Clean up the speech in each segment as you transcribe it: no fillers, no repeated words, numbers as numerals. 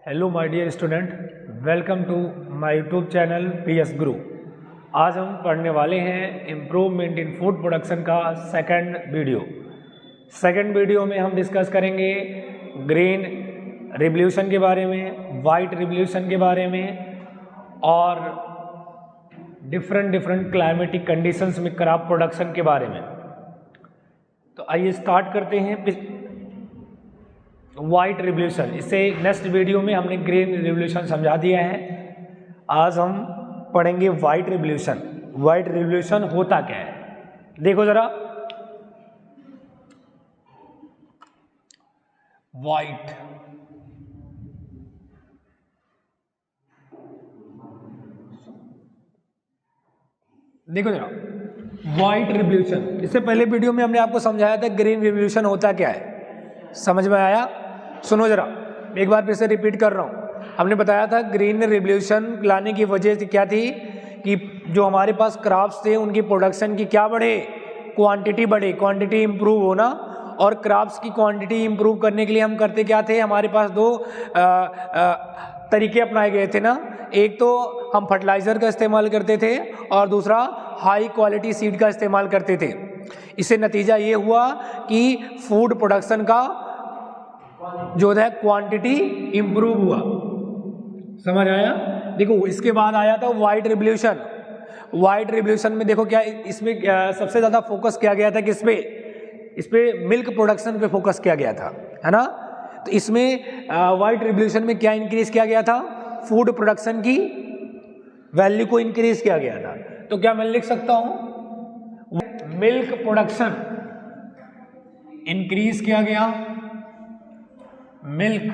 Hello my dear student, welcome to my YouTube channel PS Guru. आज हम पढ़ने वाले हैं इम्प्रूवमेंट इन फूड प्रोडक्शन का सेकंड वीडियो में हम डिस्कस करेंगे ग्रीन रिवॉल्यूशन के बारे में, वाइट रिवॉल्यूशन के बारे में और डिफरेंट क्लाइमेटिक कंडीशंस में क्रॉप प्रोडक्शन के बारे में। तो आइए स्टार्ट करते हैं वाइट रिवॉल्यूशन। इससे नेक्स्ट वीडियो में हमने ग्रीन रिवॉल्यूशन समझा दिया है। आज हम पढ़ेंगे वाइट रिवॉल्यूशन। वाइट रिवॉल्यूशन होता क्या है, देखो जरा। वाइट देखो जरा, वाइट रिवॉल्यूशन। इससे पहले वीडियो में हमने आपको समझाया था ग्रीन रिवॉल्यूशन होता क्या है, समझ में आया? सुनो जरा, एक बार फिर से रिपीट कर रहा हूँ। हमने बताया था ग्रीन रिवॉल्यूशन लाने की वजह क्या थी कि जो हमारे पास क्रॉप्स थे उनकी प्रोडक्शन की क्या बढ़े, क्वांटिटी बढ़े, क्वांटिटी इंप्रूव होना। और क्रॉप्स की क्वांटिटी इंप्रूव करने के लिए हम करते क्या थे, हमारे पास दो तरीके अपनाए गए थे ना। एक तो हम फर्टिलाइज़र का इस्तेमाल करते थे और दूसरा हाई क्वालिटी सीड का इस्तेमाल करते थे। इससे नतीजा ये हुआ कि फूड प्रोडक्शन का जो है क्वांटिटी इंप्रूव हुआ। समझ आया? देखो, इसके बाद आया था वाइट रिवॉल्यूशन। वाइट रिवॉल्यूशन में देखो क्या इसमें सबसे ज़्यादा फोकस किया गया था, किस पे? इस पे मिल्क प्रोडक्शन पे फोकस किया गया था, है ना। तो इसमें वाइट रिवॉल्यूशन में क्या इंक्रीज किया गया था, फूड प्रोडक्शन की वैल्यू को इंक्रीज किया गया था। तो क्या मैं लिख सकता हूं, मिल्क प्रोडक्शन इंक्रीज किया गया, मिल्क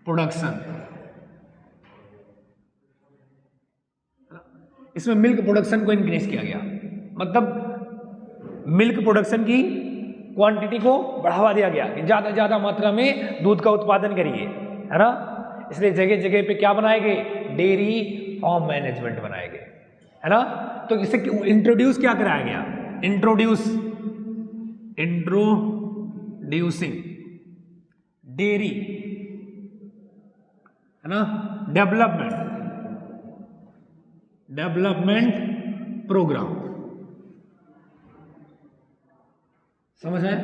प्रोडक्शन। इसमें मिल्क प्रोडक्शन को इंक्रीज किया गया, मतलब मिल्क प्रोडक्शन की क्वांटिटी को बढ़ावा दिया गया कि ज़्यादा ज़्यादा मात्रा में दूध का उत्पादन करिए, है ना। इसलिए जगह जगह पे क्या बनाए गए, डेयरी फार्म मैनेजमेंट बनाए गए, है ना। तो इसे इंट्रोड्यूस क्या कराया गया, इंट्रोड्यूसिंग डेयरी, है ना, डेवलपमेंट प्रोग्राम। समझ है?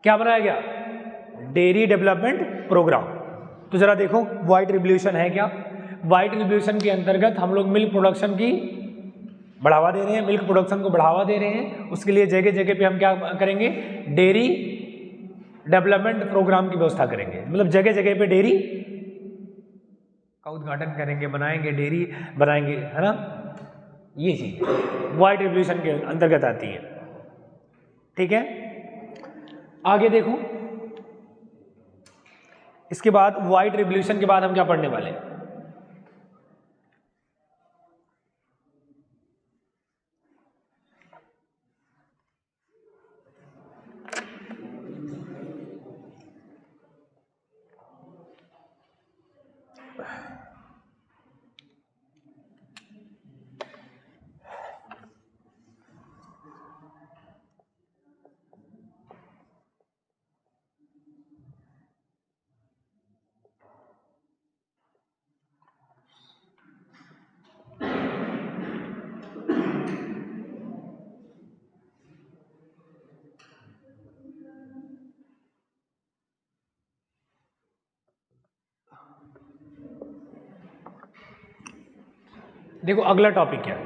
क्या बनाया गया, डेयरी डेवलपमेंट प्रोग्राम। तो जरा देखो वाइट रिवॉल्यूशन है क्या। वाइट रिवॉल्यूशन के अंतर्गत हम लोग मिल्क प्रोडक्शन की बढ़ावा दे रहे हैं, मिल्क प्रोडक्शन को बढ़ावा दे रहे हैं। उसके लिए जगह जगह पे हम क्या करेंगे, डेयरी डेवलपमेंट प्रोग्राम की व्यवस्था करेंगे। मतलब जगह जगह पे डेयरी का उद्घाटन करेंगे, बनाएंगे, डेयरी बनाएंगे, है ना। ये चीज वाइट रिवॉल्यूशन के अंतर्गत आती है, ठीक है। आगे देखो, इसके बाद वाइट रिवॉल्यूशन के बाद हम क्या पढ़ने वाले हैं, देखो अगला टॉपिक क्या है।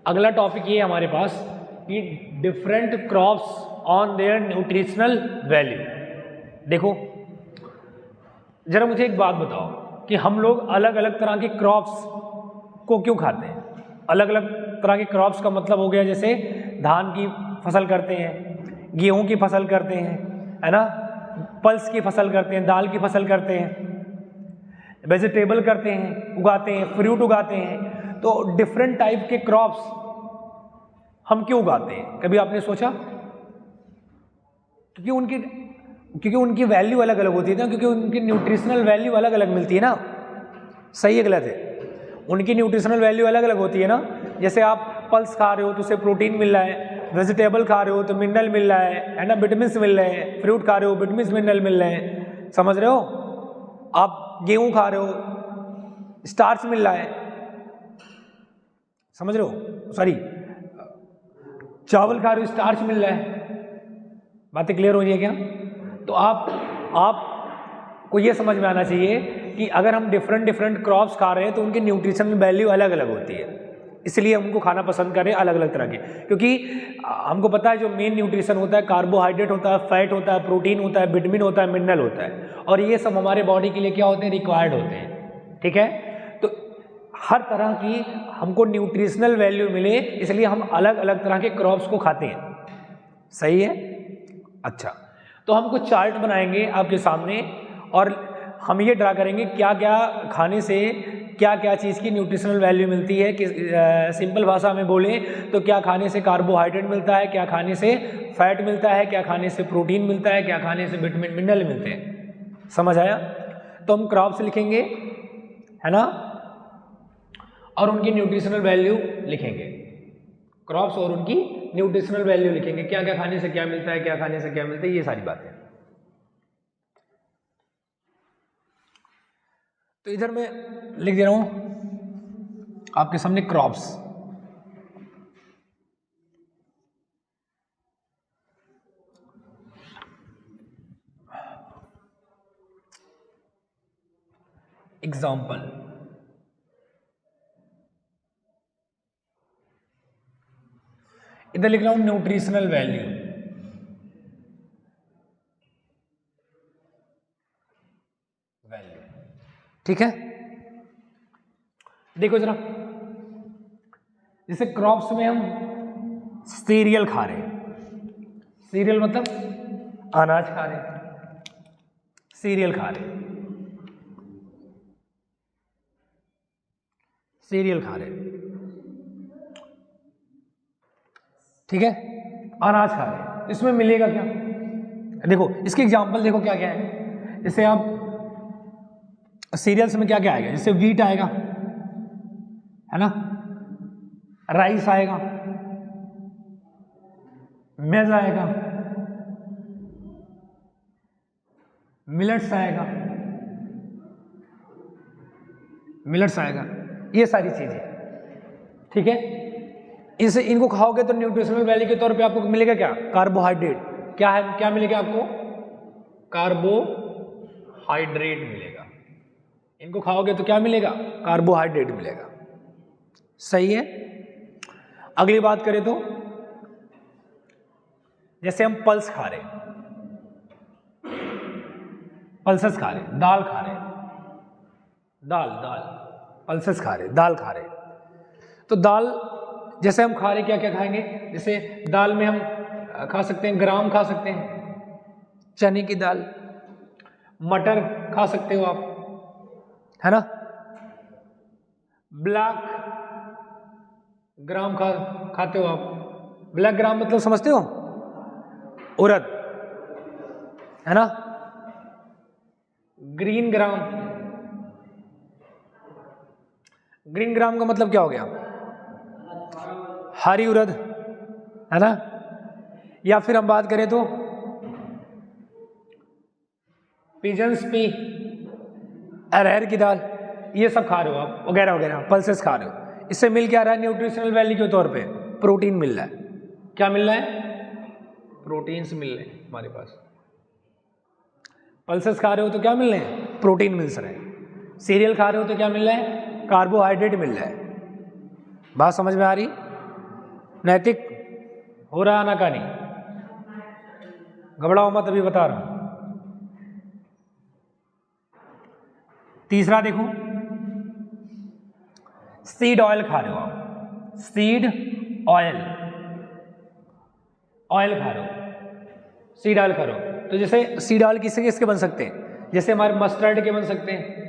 अगला टॉपिक ये हमारे पास कि different crops on their nutritional value. देखो जरा मुझे एक बात बताओ कि हम लोग अलग अलग तरह के क्रॉप्स को क्यों खाते हैं। अलग अलग तरह के क्रॉप्स का मतलब हो गया, जैसे धान की फसल करते हैं, गेहूं की फसल करते हैं, है ना, पल्स की फसल करते हैं, दाल की फसल करते हैं, वेजिटेबल करते हैं, उगाते हैं, फ्रूट उगाते हैं। तो डिफरेंट टाइप के क्रॉप्स हम क्यों उगाते हैं, कभी आपने सोचा? क्योंकि उनकी वैल्यू अलग अलग होती है ना, क्योंकि उनकी न्यूट्रिशनल वैल्यू अलग अलग मिलती है ना। सही है गलत है? उनकी न्यूट्रिशनल वैल्यू अलग अलग होती है ना। जैसे आप पल्स खा रहे हो तो उससे प्रोटीन मिल रहा है, वेजिटेबल खा रहे हो तो मिनरल मिल रहा है ना, विटामिन मिल रहे हैं, फ्रूट खा रहे हो विटामिन मिनरल मिल रहे हैं। समझ रहे हो? आप गेहूं खा रहे हो, स्टार्च मिल रहा है, समझ रहे हो? सॉरी, चावल खा रहे हो, स्टार्च मिल रहा है। बातें क्लियर हो रही है क्या? तो आपको ये समझ में आना चाहिए कि अगर हम डिफरेंट क्रॉप्स खा रहे हैं तो उनकी न्यूट्रिशनल वैल्यू अलग अलग होती है, इसलिए हमको खाना पसंद करें अलग अलग तरह के, क्योंकि हमको पता है जो मेन न्यूट्रिशन होता है कार्बोहाइड्रेट होता है, फैट होता है, प्रोटीन होता है, विटामिन होता है, मिनरल होता है, और ये सब हमारे बॉडी के लिए क्या होते हैं? रिक्वायर्ड होते हैं। ठीक है, तो हर तरह की हमको न्यूट्रिशनल वैल्यू मिले इसलिए हम अलग अलग तरह के क्रॉप्स को खाते हैं। सही है? अच्छा, तो हम कुछ चार्ट बनाएंगे आपके सामने और हम ये ड्रा करेंगे क्या क्या खाने से क्या क्या चीज़ की न्यूट्रिशनल वैल्यू मिलती है। कि सिंपल भाषा में बोले तो क्या खाने से कार्बोहाइड्रेट मिलता है, क्या खाने से फैट मिलता है, क्या खाने से प्रोटीन मिलता है, क्या खाने से विटामिन मिनरल मिलते हैं। समझ आया? तो हम क्रॉप्स लिखेंगे, है ना, और उनकी न्यूट्रिशनल वैल्यू लिखेंगे। क्रॉप्स और उनकी न्यूट्रिशनल वैल्यू लिखेंगे, क्या क्या खाने से क्या मिलता है, क्या खाने से क्या मिलता है, ये सारी बातें। तो इधर मैं लिख दे रहा हूं आपके सामने क्रॉप्स। एग्जाम्पल, इधर लिख रहा हूं न्यूट्रिशनल वैल्यू। ठीक है, देखो जरा, जैसे क्रॉप्स में हम सीरियल खा रहे हैं, सीरियल मतलब अनाज खा रहे हैं, सीरियल खा रहे हैं, सीरियल खा रहे हैं, ठीक है, अनाज खा रहे हैं। इसमें मिलेगा क्या? देखो इसके एग्जांपल देखो क्या क्या है। जैसे आप सीरियल्स में क्या क्या आएगा? जैसे वीट आएगा, है ना, राइस आएगा, मेज आएगा, मिलेट्स आएगा, मिलेट्स आएगा, ये सारी चीजें। ठीक है, इनको खाओगे तो न्यूट्रिशनल वैल्यू के तौर पे आपको मिलेगा क्या? कार्बोहाइड्रेट। क्या है, क्या मिलेगा आपको? कार्बोहाइड्रेट मिलेगा। इनको खाओगे तो क्या मिलेगा? कार्बोहाइड्रेट मिलेगा। सही है। अगली बात करें तो जैसे हम पल्स खा रहे, पल्सेस खा रहे, दाल खा रहे, दाल पल्सेस खा रहे, दाल खा रहे, तो दाल जैसे हम खा रहे क्या क्या खाएंगे? जैसे दाल में हम खा सकते हैं, ग्राम खा सकते हैं, चने की दाल, मटर खा सकते हो आप, है ना, ब्लैक ग्राम खाते हो आप। ब्लैक ग्राम मतलब समझते हो? उड़द, है ना, ग्रीन ग्राम, ग्रीन ग्राम का मतलब क्या हो गया? हरी उड़द, है ना। या फिर हम बात करें तो पिजन्स पी, अरहर की दाल, ये सब खा रहे हो आप, वगैरह वगैरह पल्सेस खा रहे हो। इससे मिल क्या रहा है? न्यूट्रिशनल वैल्यू के तौर पे प्रोटीन मिल रहा है। क्या मिल रहा है? प्रोटीन्स मिल रहे हैं हमारे पास। पल्सेस खा रहे हो तो क्या मिल रहे हैं? प्रोटीन मिल रहे हैं। सीरियल खा रहे हो तो क्या मिल रहा है? कार्बोहाइड्रेट मिल रहा है। बात समझ में आ रही? नैतिक हो रहा ना? का नहीं, घबराओ मत, अभी बता रहा हूं। तीसरा देखो, सीड ऑयल खा रहे हो आप, सीड ऑयल, ऑयल खा रहे हो, सीड ऑयल खा रहे हो, तो जैसे सीड ऑयल किसके किसके बन सकते हैं? जैसे हमारे मस्टर्ड के बन सकते हैं,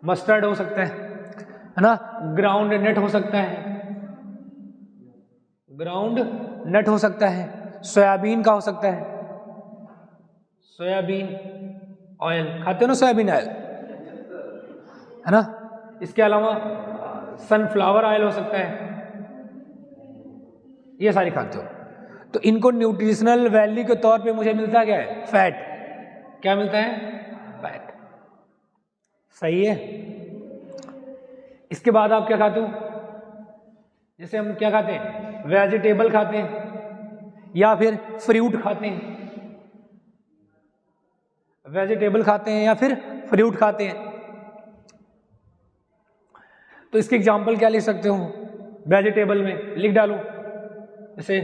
मस्टर्ड हो सकता है ना, ग्राउंड नट हो सकता है, ग्राउंड नट हो सकता है, सोयाबीन का हो सकता है, सोयाबीन ऑयल खाते हो ना, सोयाबीन ऑयल, है ना। इसके अलावा सनफ्लावर ऑयल हो सकता है, ये सारी खाते हो। तो इनको न्यूट्रिशनल वैल्यू के तौर पे मुझे मिलता क्या है? फैट। क्या मिलता है? फैट। सही है। इसके बाद आप क्या खाते हो? जैसे हम क्या खाते हैं? वेजिटेबल खाते हैं या फिर फ्रूट खाते हैं। वेजिटेबल खाते हैं या फिर फ्रूट खाते हैं। तो इसके एग्जाम्पल क्या लिख सकते हो? वेजिटेबल में लिख डालो, जैसे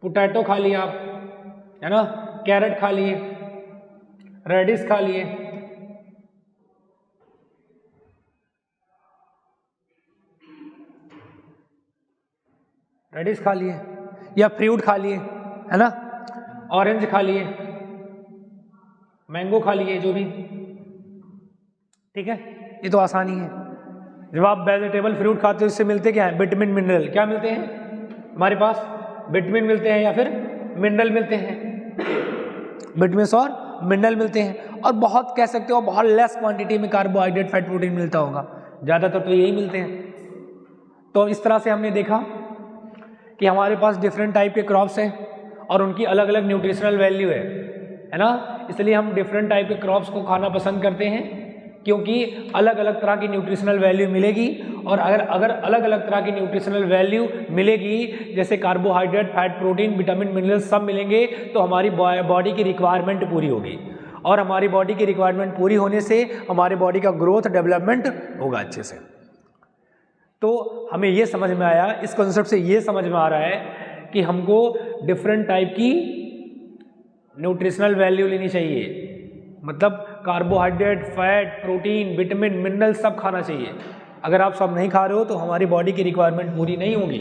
पोटैटो खा लिया आप, है ना, कैरेट खा लिए, रेडिश खा लिए, रेडिश खा लिए, या फ्रूट खा लिए, है ना, ऑरेंज खा लिए, मैंगो खा लिए, जो भी। ठीक है, ये तो आसानी है। जब आप वेजिटेबल फ्रूट खाते हो इससे मिलते क्या है? Vitamin mineral. क्या मिलते हैं हमारे पास? विटामिन मिलते हैं या फिर मिनरल मिलते हैं। विटामिन और मिनरल मिलते हैं, और बहुत कह सकते हो बहुत लेस क्वांटिटी में कार्बोहाइड्रेट, फैट, प्रोटीन मिलता होगा। ज़्यादातर तो यही मिलते हैं। तो इस तरह से हमने देखा कि हमारे पास डिफरेंट टाइप के क्रॉप्स हैं और उनकी अलग अलग न्यूट्रिशनल वैल्यू है ना। इसलिए हम डिफरेंट टाइप के क्रॉप्स को खाना पसंद करते हैं, क्योंकि अलग अलग तरह की न्यूट्रिशनल वैल्यू मिलेगी। और अगर अलग अलग तरह की न्यूट्रिशनल वैल्यू मिलेगी, जैसे carbohydrate, fat, protein, vitamin, mineral सब मिलेंगे, तो हमारी बॉडी की रिक्वायरमेंट पूरी होगी। और हमारी बॉडी की रिक्वायरमेंट पूरी होने से हमारी बॉडी का ग्रोथ, डेवलपमेंट होगा अच्छे से। तो हमें ये समझ में आया, इस कॉन्सेप्ट से ये समझ में आ रहा है कि हमको डिफरेंट टाइप की न्यूट्रिशनल वैल्यू लेनी चाहिए। मतलब carbohydrate, fat, protein, vitamin, mineral सब खाना चाहिए। अगर आप सब नहीं खा रहे हो तो हमारी बॉडी की रिक्वायरमेंट पूरी नहीं होगी।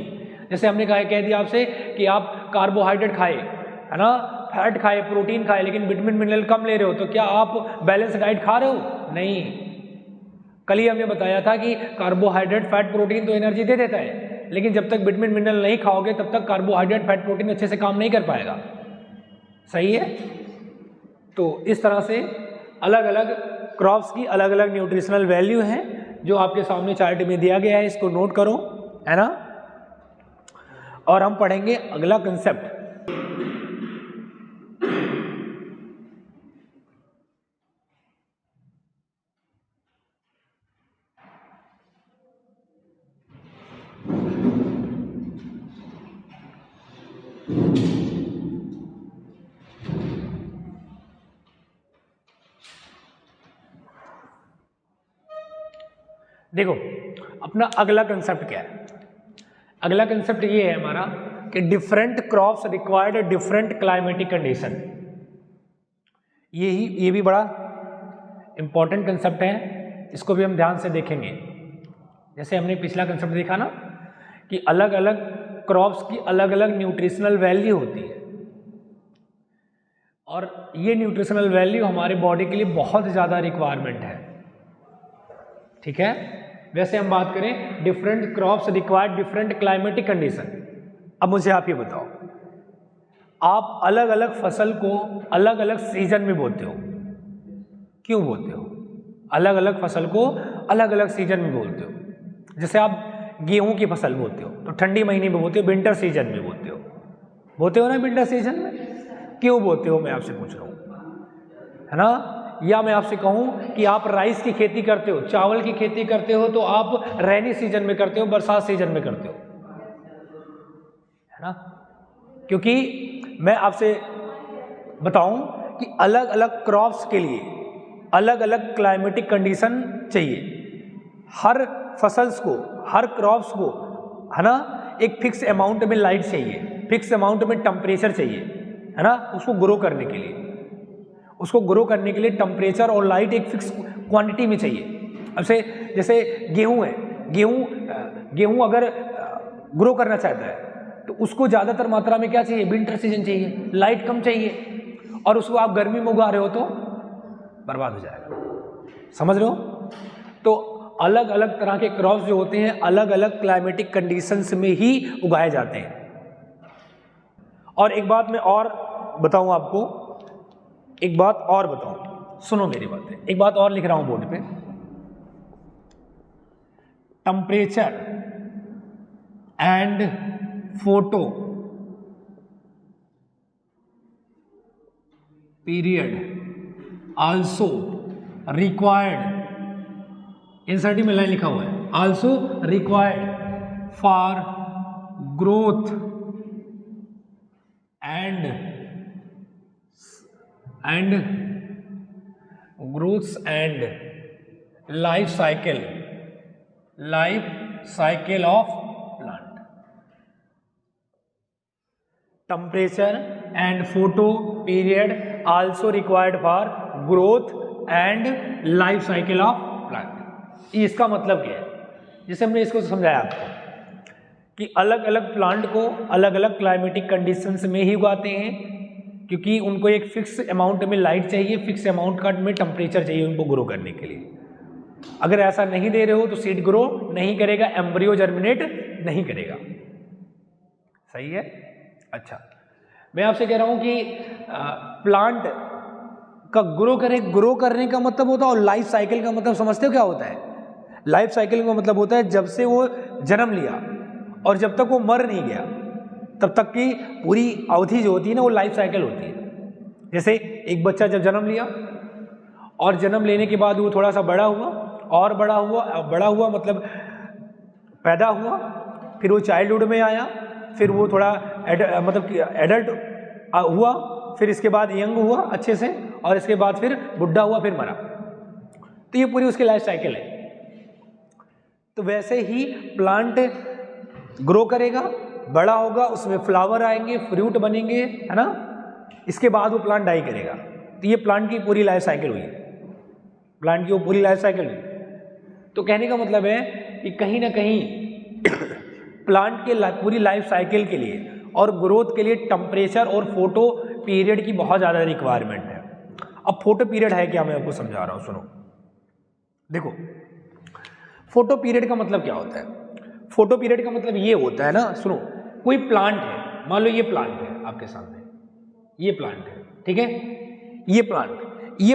जैसे हमने कह दिया आपसे कि आप कार्बोहाइड्रेट खाए, है ना, फैट खाए, प्रोटीन खाए, लेकिन विटामिन मिनरल कम ले रहे हो, तो क्या आप बैलेंस डाइट खा रहे हो? नहीं। कल ही हमने बताया था कि कार्बोहाइड्रेट, फैट, प्रोटीन तो एनर्जी दे देता है, लेकिन जब तक विटामिन मिनरल नहीं खाओगे तब तक कार्बोहाइड्रेट, फैट, प्रोटीन अच्छे से काम नहीं कर पाएगा। सही है। तो इस तरह से अलग अलग क्रॉप्स की अलग अलग न्यूट्रिशनल वैल्यू है, जो आपके सामने चार्ट में दिया गया है, इसको नोट करो, है ना। और हम पढ़ेंगे अगला कंसेप्ट। देखो अपना अगला कंसेप्ट क्या है? अगला कंसेप्ट ये है हमारा कि different crops required different climatic condition. ये भी बड़ा इंपॉर्टेंट कंसेप्ट है, इसको भी हम ध्यान से देखेंगे। जैसे हमने पिछला कंसेप्ट देखा ना कि अलग अलग क्रॉप्स की अलग अलग न्यूट्रिशनल वैल्यू होती है, और ये न्यूट्रिशनल वैल्यू हमारे बॉडी के लिए बहुत ज़्यादा रिक्वायरमेंट है। ठीक है। वैसे हम बात करें different crops required different climatic condition. अब मुझे आप ये बताओ, आप अलग अलग फसल को अलग अलग सीजन में बोते हो, क्यों बोते हो? अलग अलग फसल को अलग अलग सीजन में बोते हो। जैसे आप गेहूं की फसल बोते हो तो ठंडी महीने में बोते हो, विंटर सीजन में बोते हो ना, विंटर सीजन में क्यों बोते हो, मैं आपसे पूछ रहा हूँ, है ना। या मैं आपसे कहूं कि आप राइस की खेती करते हो, चावल की खेती करते हो, तो आप रेनी सीजन में करते हो, बरसात सीजन में करते हो, है ना। क्योंकि मैं आपसे बताऊं कि अलग अलग क्रॉप्स के लिए अलग अलग क्लाइमेटिक कंडीशन चाहिए। हर फसल्स को, हर क्रॉप्स को, है ना, एक फिक्स अमाउंट में लाइट चाहिए, फिक्स अमाउंट में टेम्परेचर चाहिए, है ना, उसको ग्रो करने के लिए। उसको ग्रो करने के लिए टेम्परेचर और लाइट एक फिक्स क्वांटिटी में चाहिए। अब से जैसे गेहूं है, गेहूं अगर ग्रो करना चाहता है तो उसको ज़्यादातर मात्रा में क्या चाहिए? विंटर सीजन चाहिए, लाइट कम चाहिए, और उसको आप गर्मी में उगा रहे हो तो बर्बाद हो जाएगा। समझ रहे हो? तो अलग अलग तरह के क्रॉप्स जो होते हैं अलग अलग क्लाइमेटिक कंडीशंस में ही उगाए जाते हैं। और एक बात मैं और बताऊं आपको, एक बात और बताऊं, सुनो मेरी बातें, एक बात और लिख रहा हूं बोर्ड पे। Temperature and photo period also required, insert में लाइन लिखा हुआ है, also required for growth and life cycle of plant. Temperature and photo period also required for growth and life cycle of plant. इसका मतलब क्या है, जैसे हमने इसको समझाया आपको कि अलग अलग प्लांट को अलग अलग क्लाइमेटिक कंडीशंस में ही उगाते हैं, क्योंकि उनको एक फिक्स अमाउंट में लाइट चाहिए, फिक्स अमाउंट का में टेम्परेचर चाहिए उनको ग्रो करने के लिए। अगर ऐसा नहीं दे रहे हो तो सीड ग्रो नहीं करेगा, एम्ब्रियो जर्मिनेट नहीं करेगा। सही है। अच्छा, मैं आपसे कह रहा हूं कि प्लांट का ग्रो करने का मतलब होता है, और लाइफ साइकिल का मतलब समझते हो क्या होता है? लाइफ साइकिल का मतलब होता है जब से वो जन्म लिया और जब तक वो मर नहीं गया तब तक की पूरी अवधि जो होती है ना, वो लाइफ साइकिल होती है। जैसे एक बच्चा जब जन्म लिया और जन्म लेने के बाद वो थोड़ा सा बड़ा हुआ और बड़ा हुआ मतलब पैदा हुआ, फिर वो चाइल्डहुड में आया, फिर वो थोड़ा एडल्ट हुआ, फिर इसके बाद यंग हुआ अच्छे से, और इसके बाद फिर बुढ़ा हुआ, फिर मरा। तो ये पूरी उसकी लाइफ साइकिल है। तो वैसे ही प्लांट ग्रो करेगा, बड़ा होगा, उसमें फ्लावर आएंगे, फ्रूट बनेंगे, है ना, इसके बाद वो प्लांट डाई करेगा। तो ये प्लांट की पूरी लाइफ साइकिल हुई, प्लांट की वो पूरी लाइफ साइकिल हुई। तो कहने का मतलब है कि कहीं ना कहीं प्लांट के पूरी लाइफ साइकिल के लिए और ग्रोथ के लिए टेम्परेचर और फोटो पीरियड की बहुत ज़्यादा रिक्वायरमेंट है। अब फोटो पीरियड है क्या, मैं आपको समझा रहा हूँ, सुनो। देखो, फोटो पीरियड का मतलब क्या होता है? फोटो पीरियड का मतलब ये होता है ना, सुनो, कोई प्लांट है, मान लो ये प्लांट है आपके सामने, ये प्लांट है, ठीक है, ये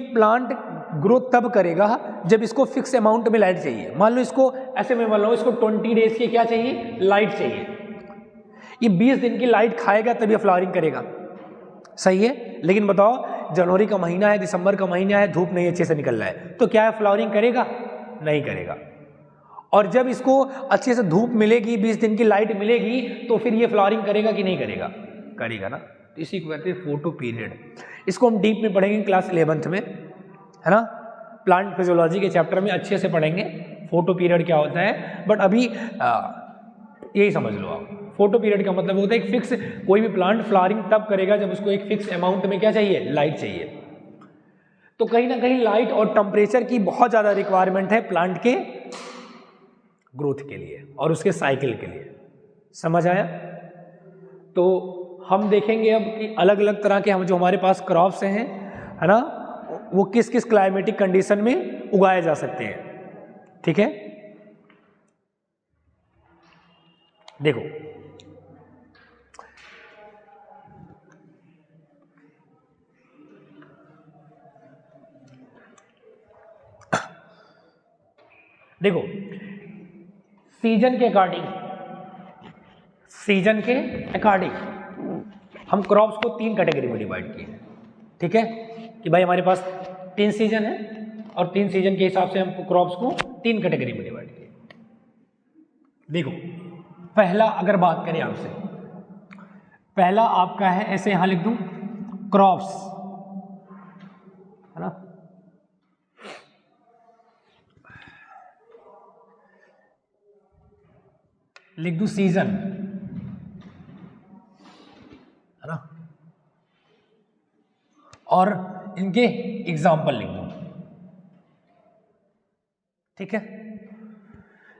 प्लांट ग्रोथ तब करेगा जब इसको फिक्स अमाउंट में लाइट चाहिए। मान लो इसको ऐसे में मान लो इसको 20 डेज की क्या चाहिए, लाइट चाहिए। ये 20 दिन की लाइट खाएगा तब ये फ्लावरिंग करेगा। सही है। लेकिन बताओ, जनवरी का महीना है, दिसंबर का महीना है, धूप नहीं अच्छे से निकल रहा है, तो क्या है, फ्लावरिंग करेगा? नहीं करेगा। और जब इसको अच्छे से धूप मिलेगी, 20 दिन की लाइट मिलेगी, तो फिर ये फ्लावरिंग करेगा कि नहीं करेगा? करेगा ना। तो इसी को कहते हैं फोटो पीरियड। इसको हम डीप में पढ़ेंगे क्लास 11th में, है ना, प्लांट फिजियोलॉजी के चैप्टर में अच्छे से पढ़ेंगे फोटो पीरियड क्या होता है। बट अभी यही समझ लो आप, फोटो पीरियड का मतलब होता है एक फिक्स, कोई भी प्लांट फ्लावरिंग तब करेगा जब उसको एक फिक्स अमाउंट में क्या चाहिए, लाइट चाहिए। तो कहीं ना कहीं लाइट और टेम्परेचर की बहुत ज़्यादा रिक्वायरमेंट है प्लांट के ग्रोथ के लिए और उसके साइकिल के लिए। समझ आया? तो हम देखेंगे अब कि अलग अलग तरह के हम जो हमारे पास क्रॉप्स हैं, है ना, वो किस किस क्लाइमेटिक कंडीशन में उगाए जा सकते हैं। ठीक है, देखो, देखो, सीजन के अकॉर्डिंग हम क्रॉप्स को 3 कैटेगरी में डिवाइड किए। ठीक है, कि भाई हमारे पास 3 सीजन है और 3 सीजन के हिसाब से हम क्रॉप्स को 3 कैटेगरी में डिवाइड किए। देखो, पहला अगर बात करें आपसे, पहला आपका है, ऐसे यहां लिख दूं, क्रॉप्स, है ना, लिख दूं सीजन, है ना, और इनके एग्जाम्पल लिख दूं। ठीक है,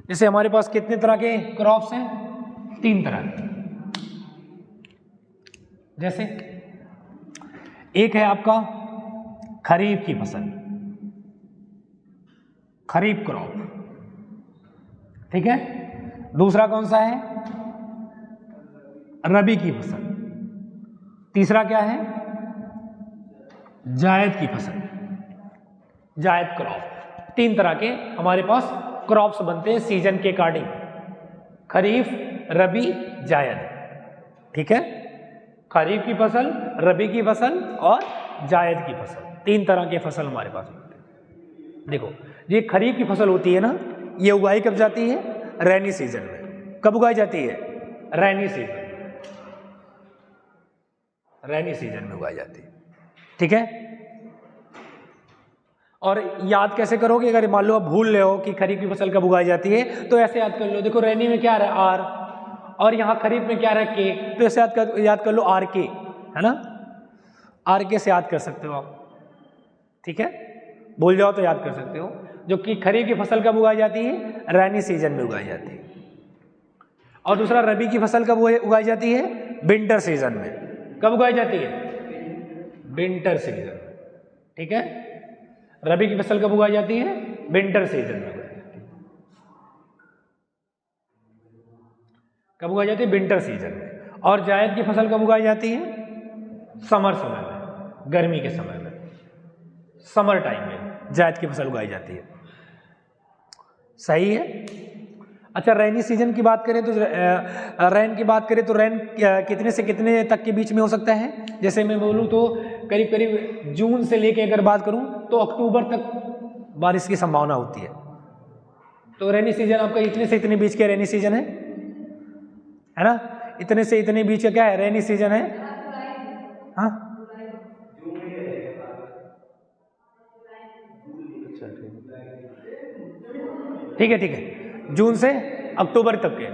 जैसे हमारे पास कितने तरह के क्रॉप्स हैं? 3 तरह। जैसे एक है आपका खरीफ की फसल, खरीफ क्रॉप, ठीक है। दूसरा कौन सा है? रबी की फसल। तीसरा क्या है? जायद की फसल, जायद क्रॉप। 3 तरह के हमारे पास क्रॉप्स बनते हैं सीजन के अकॉर्डिंग, खरीफ, रबी, जायद। ठीक है, खरीफ की फसल, रबी की फसल और जायद की फसल, 3 तरह के फसल हमारे पास होते हैं। देखो ये खरीफ की फसल होती है ना, ये उगाई कब जाती है? रैनी सीजन में। कब उगाई जाती है? रैनी सीजन, रैनी सीजन में उगाई जाती है। ठीक है, और याद कैसे करोगे? अगर मान लो आप भूल रहे हो कि खरीफ की फसल कब उगाई जाती है, तो ऐसे याद कर लो, देखो रैनी में क्या रहा आर, और यहाँ खरीफ में क्या रहा के, तो ऐसे याद कर लो आर के, है ना, आर के से याद कर सकते हो आप। ठीक है, भूल जाओ तो याद कर सकते हो। जो कि खरीफ की फसल कब उगाई जाती है? रैनी सीजन में उगाई जाती है। और दूसरा रबी की फसल कब उगाई जाती है? विंटर सीजन में। कब उगाई जाती है? विंटर सीजन में। ठीक है, रबी की फसल कब उगाई जाती है? विंटर सीजन में उगाई जाती है। कब उगाई जाती है? विंटर सीजन में। और जायद की फसल कब उगाई जाती है? समर समय में, गर्मी के समय में, समर टाइम में जायद की फसल उगाई जाती है। सही है। अच्छा, रैनी सीजन की बात करें तो रैन की बात करें तो रैन कितने से कितने तक के बीच में हो सकता है? जैसे मैं बोलूँ तो करीब करीब जून से लेके अगर बात करूँ तो अक्टूबर तक बारिश की संभावना होती है। तो रैनी सीजन आपका इतने से इतने बीच का रैनी सीजन है ना, इतने से इतने बीच का क्या है? रैनी सीजन है। हाँ, ठीक है, ठीक है, जून से अक्टूबर तक के।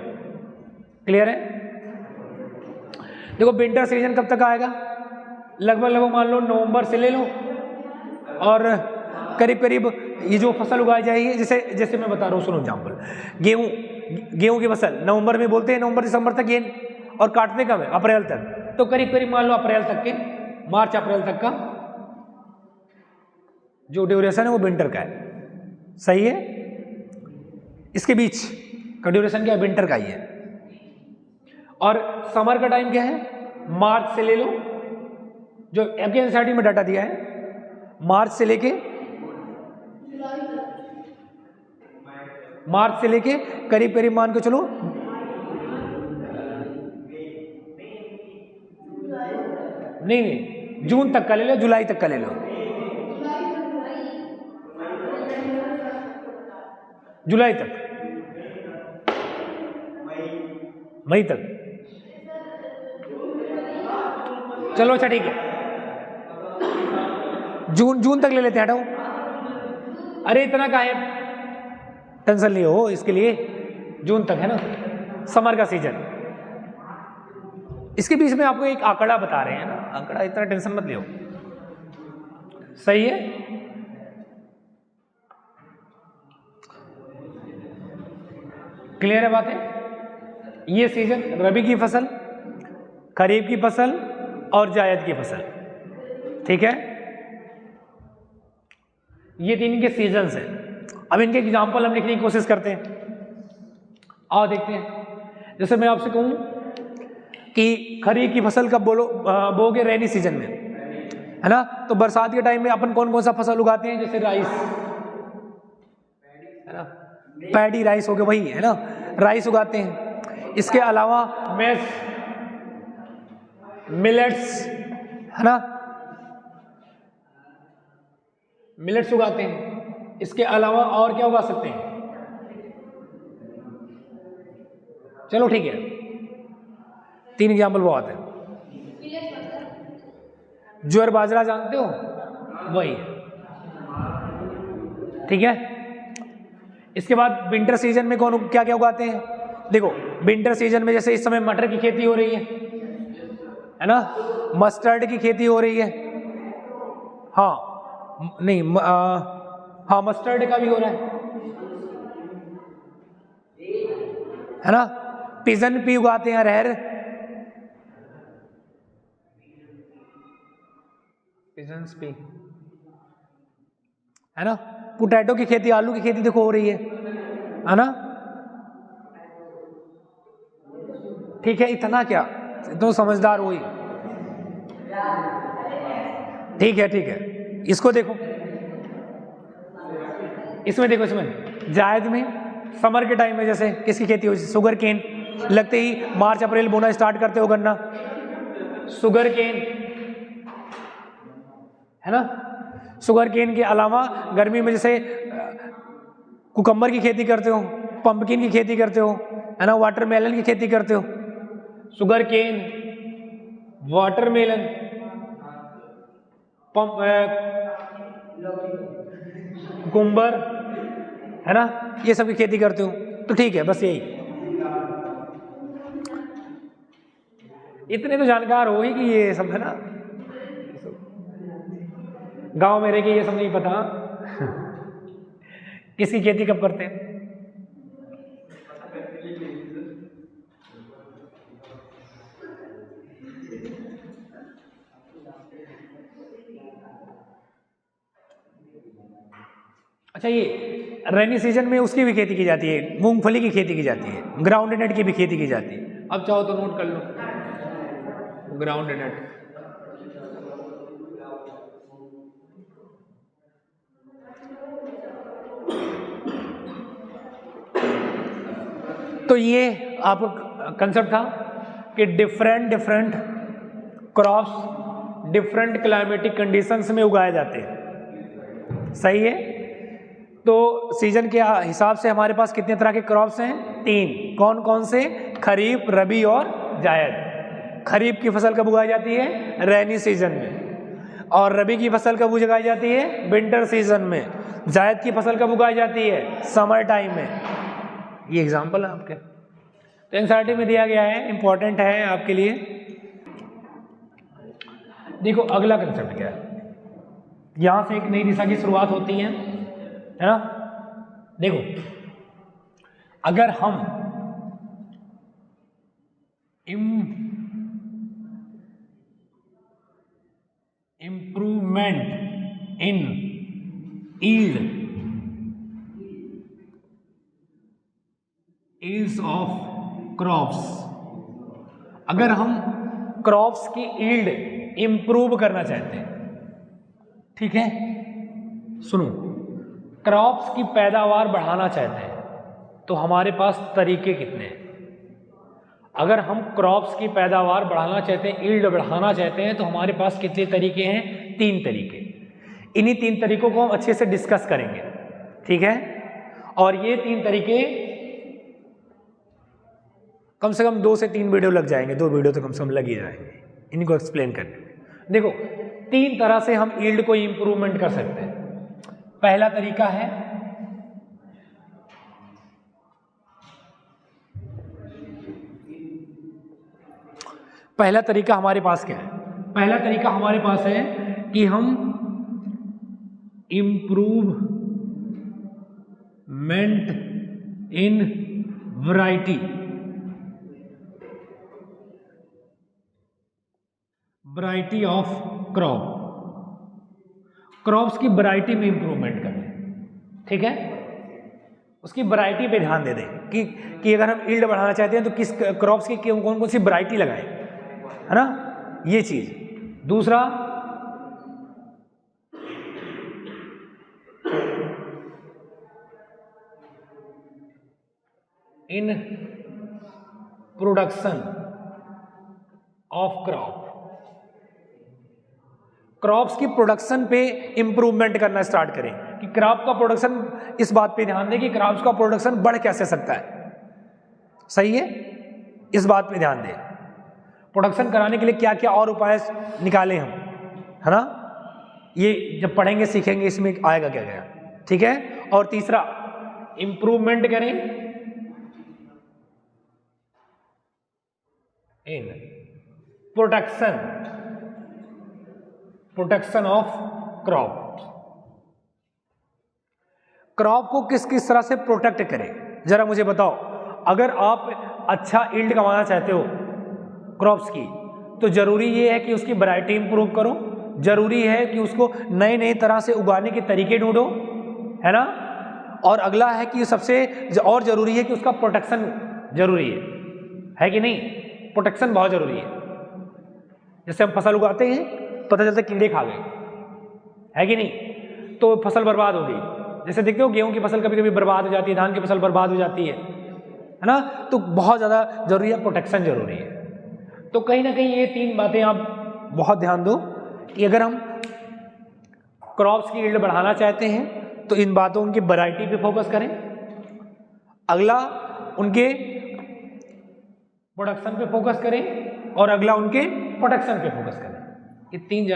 क्लियर है? देखो विंटर सीजन कब तक आएगा? लगभग मान लो नवंबर से ले लो, और करीब करीब ये जो फसल उगाई जाएगी, जैसे मैं बता रहा हूँ, सुनो एग्जाम्पल, गेहूं की फसल नवंबर में बोलते हैं, नवंबर दिसंबर तक ये, और काटने कब है? अप्रैल तक। तो करीब करीब मान लो अप्रैल तक के, मार्च अप्रैल तक का जो ड्यूरेशन है वो विंटर का है। सही है, इसके बीच का ड्यूरेशन क्या है? विंटर का ही है। और समर का टाइम क्या है? मार्च से ले लो, जो आपके एनसीईआरटी में डाटा दिया है, मार्च से लेके करीब करीब मान के चलो नहीं, जून तक का ले लो, जुलाई तक का ले लो, जुलाई तक, मई तक। चलो अच्छा ठीक है, जून तक ले लेते हैं, हटाओ। अरे इतना का है, टेंशन नहीं हो इसके लिए, जून तक है ना समर का सीजन। इसके बीच में आपको एक आंकड़ा बता रहे हैं ना, आंकड़ा इतना टेंशन मत लियो। सही है, क्लियर है बातें? ये सीजन रबी की फसल, खरीफ की फसल और जायद की फसल। ठीक है, ये 3 के सीजन्स हैं। अब इनके एग्जाम्पल हम लिखने की कोशिश करते हैं। आओ देखते हैं। जैसे मैं आपसे कहूं कि खरीफ की फसल कब बोगे? रैनी सीजन में, है ना। तो बरसात के टाइम में अपन कौन कौन सा फसल उगाते हैं? जैसे राइस, है ना, पैडी राइस हो गया, वही है ना, राइस उगाते हैं। इसके अलावा मेस, मिलेट्स, है ना, मिलेट्स उगाते हैं। इसके अलावा और क्या उगा सकते हैं? चलो ठीक है, 3 एग्जाम्पल बहुत है। ज्वार बाजरा जानते हो, वही है। ठीक है, इसके बाद विंटर सीजन में कौन क्या क्या उगाते हैं? देखो विंटर सीजन में जैसे इस समय मटर की खेती हो रही है ना, मस्टर्ड की खेती हो रही है, हाँ नहीं हाँ मस्टर्ड का भी हो रहा है ना, पिजन पी उगाते हैं, अरहर, पिजन्स पी, है ना, पोटैटो की खेती, आलू की खेती देखो हो रही है ना। ठीक है, इतना क्या, तो समझदार हुई। ठीक है ठीक है, इसको देखो, इसमें देखो, इसमें जायद में समर के टाइम में जैसे किसकी खेती होती है? शुगर केन, लगते ही मार्च अप्रैल बोना स्टार्ट करते हो गन्ना, शुगर केन, है ना। शुगर केन के अलावा गर्मी में जैसे कुकम्बर की खेती करते हो, पंपकिन की खेती करते हो, है ना, वाटरमेलन की खेती करते हो। शुगर केन, वाटरमेलन, कुकम्बर, है ना, ये सब की खेती करते हो। तो ठीक है, बस यही, इतने तो जानकार हो ही कि ये सब, है ना, गांव में रह के ये सब नहीं पता किसकी खेती कब करते हैं। अच्छा, ये रेनी सीजन में उसकी भी खेती की जाती है, मूंगफली की खेती की जाती है, ग्राउंड नट की भी खेती की जाती है। अब चाहो तो नोट कर लो, ग्राउंड नट। तो ये आपको कंसेप्ट था कि different crops different climatic conditions में उगाए जाते हैं। सही है। तो सीजन के हिसाब से हमारे पास कितने तरह के क्रॉप्स हैं? 3। कौन कौन से? खरीफ, रबी और जायद। खरीफ की फसल कब उगाई जाती है? रैनी सीजन में। और रबी की फसल कब उगाई जाती है? विंटर सीजन में। जायद की फसल कब उगाई जाती है? समर टाइम में। ये एग्जाम्पल है आपके, तो एनसीईआरटी में दिया गया है, इंपॉर्टेंट है आपके लिए। देखो अगला कंसेप्ट क्या है, यहां से एक नई दिशा की शुरुआत होती है ना। देखो, अगर हम improvement in yields of crops, अगर हम क्रॉप्स की यील्ड इंप्रूव करना चाहते हैं, ठीक है, सुनो, क्रॉप्स की पैदावार बढ़ाना चाहते हैं, तो हमारे पास तरीके कितने हैं? अगर हम क्रॉप्स की पैदावार बढ़ाना चाहते हैं, यील्ड बढ़ाना चाहते हैं, तो हमारे पास कितने तरीके हैं? 3 तरीके। इन्हीं 3 तरीकों को हम अच्छे से डिस्कस करेंगे, ठीक है। और ये 3 तरीके कम से कम 2 से 3 वीडियो लग जाएंगे, 2 वीडियो तो कम से कम लग ही जाएंगे इनको एक्सप्लेन करने में। देखो, 3 तरह से हम यील्ड को इंप्रूवमेंट कर सकते हैं। पहला तरीका है हमारे पास क्या है? पहला तरीका हमारे पास है कि हम improvement in variety of crops की वैरायटी में इंप्रूवमेंट करें, ठीक है। उसकी वैरायटी पे ध्यान दे दें कि अगर हम यील्ड बढ़ाना चाहते हैं तो किस क्रॉप्स की कौन कौन सी वैरायटी लगाएं, है ना, ये चीज। दूसरा, इन प्रोडक्शन ऑफ क्रॉप्स की प्रोडक्शन पे इंप्रूवमेंट करना स्टार्ट करें कि क्रॉप का प्रोडक्शन, इस बात पे ध्यान दें कि क्रॉप्स का प्रोडक्शन बढ़ कैसे सकता है। सही है, इस बात पे ध्यान दें। प्रोडक्शन कराने के लिए क्या क्या और उपाय निकालें हम, है ना, ये जब पढ़ेंगे सीखेंगे इसमें आएगा क्या क्या, ठीक है। और तीसरा, इंप्रूवमेंट करें इन प्रोटेक्शन ऑफ क्रॉप को किस किस तरह से प्रोटेक्ट करें, जरा मुझे बताओ। अगर आप अच्छा यील्ड कमाना चाहते हो क्रॉप्स की, तो जरूरी ये है कि उसकी वैरायटी इंप्रूव करो, जरूरी है कि उसको नए नए तरह से उगाने के तरीके ढूंढो, है ना। और अगला है कि सबसे और जरूरी है कि उसका प्रोटेक्शन जरूरी है कि नहीं। प्रोटेक्शन बहुत जरूरी है। जैसे हम फसल उगाते हैं, पता चलता है कीड़े खा गए, है कि नहीं, तो फसल बर्बाद हो गई। जैसे देखते हो गेहूं की फसल कभी कभी बर्बाद हो जाती है, धान की फसल बर्बाद हो जाती है ना। तो बहुत ज़्यादा जरूरी है, प्रोटेक्शन जरूरी है। तो कहीं ना कहीं ये 3 बातें आप बहुत ध्यान दो कि अगर हम क्रॉप्स की यील्ड बढ़ाना चाहते हैं तो इन बातों की वैरायटी पे फोकस करें। अगला उनके प्रोडक्शन पे फोकस करें और अगला उनके प्रोटेक्शन पे फोकस करें। ये 3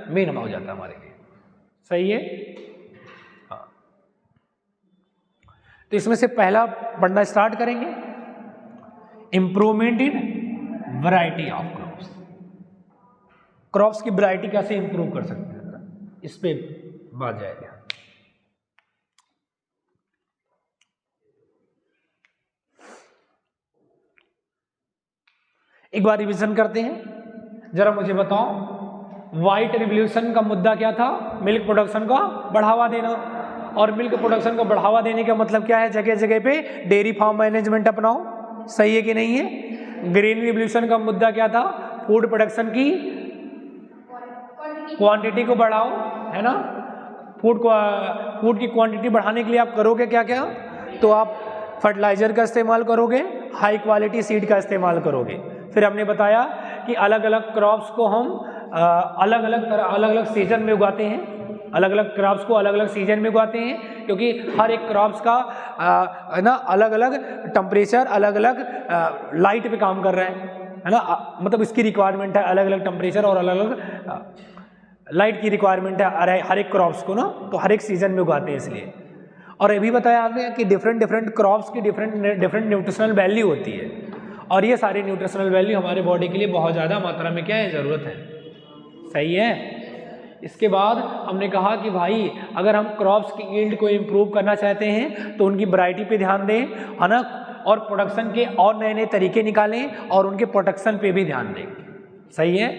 मेन हो जाता है हमारे लिए। सही है? हाँ। तो इसमें से पहला पढ़ना स्टार्ट करेंगे, improvement in variety of crops. Crops की वैरायटी कैसे इंप्रूव कर सकते हैं, इस पे बात जाएगी। एक बार रिवीजन करते हैं। जरा मुझे बताओ, व्हाइट रिवॉल्यूशन का मुद्दा क्या था? मिल्क प्रोडक्शन को बढ़ावा देना। और मिल्क प्रोडक्शन को बढ़ावा देने का मतलब क्या है? जगह जगह पे डेयरी फार्म मैनेजमेंट अपनाओ। सही है कि नहीं है? ग्रीन रिवॉल्यूशन का मुद्दा क्या था? फूड प्रोडक्शन की क्वांटिटी को बढ़ाओ, है ना। फूड की क्वांटिटी बढ़ाने के लिए आप करोगे क्या क्या? तो आप फर्टिलाइजर का इस्तेमाल करोगे, हाई क्वालिटी सीड का इस्तेमाल करोगे। फिर हमने बताया कि अलग अलग क्रॉप्स को हम अलग अलग सीजन में उगाते हैं। अलग अलग क्रॉप्स को अलग अलग सीजन में उगाते हैं क्योंकि हर एक क्रॉप्स का है ना अलग अलग टेम्परेचर, अलग अलग लाइट पे काम कर रहा है ना। मतलब इसकी रिक्वायरमेंट है अलग अलग टेम्परेचर और अलग अलग लाइट की रिक्वायरमेंट है हर एक क्रॉप्स को ना। तो हर एक सीजन में उगाते हैं इसलिए। और ये भी बताया आपने कि डिफरेंट क्रॉप्स की डिफरेंट न्यूट्रिशनल वैल्यू होती है और ये सारी न्यूट्रिशनल वैल्यू हमारे बॉडी के लिए बहुत ज़्यादा मात्रा में क्या है, ज़रूरत है। सही है? इसके बाद हमने कहा कि भाई अगर हम क्रॉप्स की यील्ड को इम्प्रूव करना चाहते हैं तो उनकी वैरायटी पे ध्यान दें, है ना। और प्रोडक्शन के और नए नए तरीके निकालें और उनके प्रोटेक्शन पे भी ध्यान दें। सही है?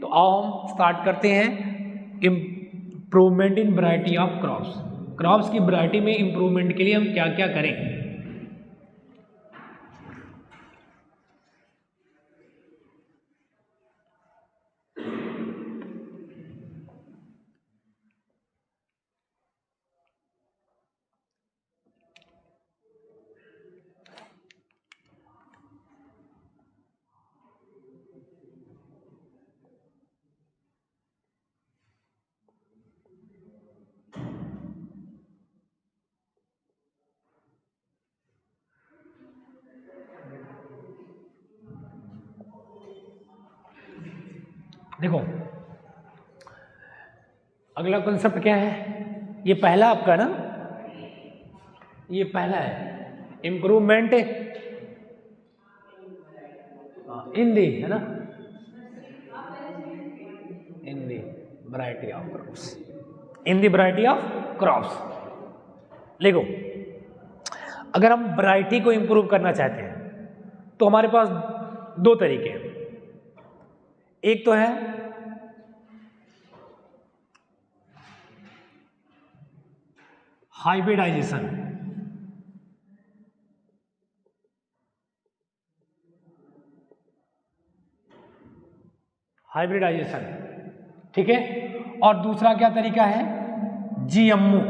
तो आओ हम स्टार्ट करते हैं improvement in variety of crops. Crops की वैरायटी में इम्प्रूवमेंट के लिए हम क्या क्या करें। देखो, अगला कॉन्सेप्ट क्या है? ये पहला आपका ना, ये पहला है इम्प्रूवमेंट इन दी, है ना, in the variety of crops, in the variety of crops. देखो, अगर हम वैरायटी को इंप्रूव करना चाहते हैं तो हमारे पास 2 तरीके हैं। एक तो है हाइब्रिडाइजेशन। हाइब्रिडाइजेशन, ठीक है। और दूसरा क्या तरीका है? जीएमओ।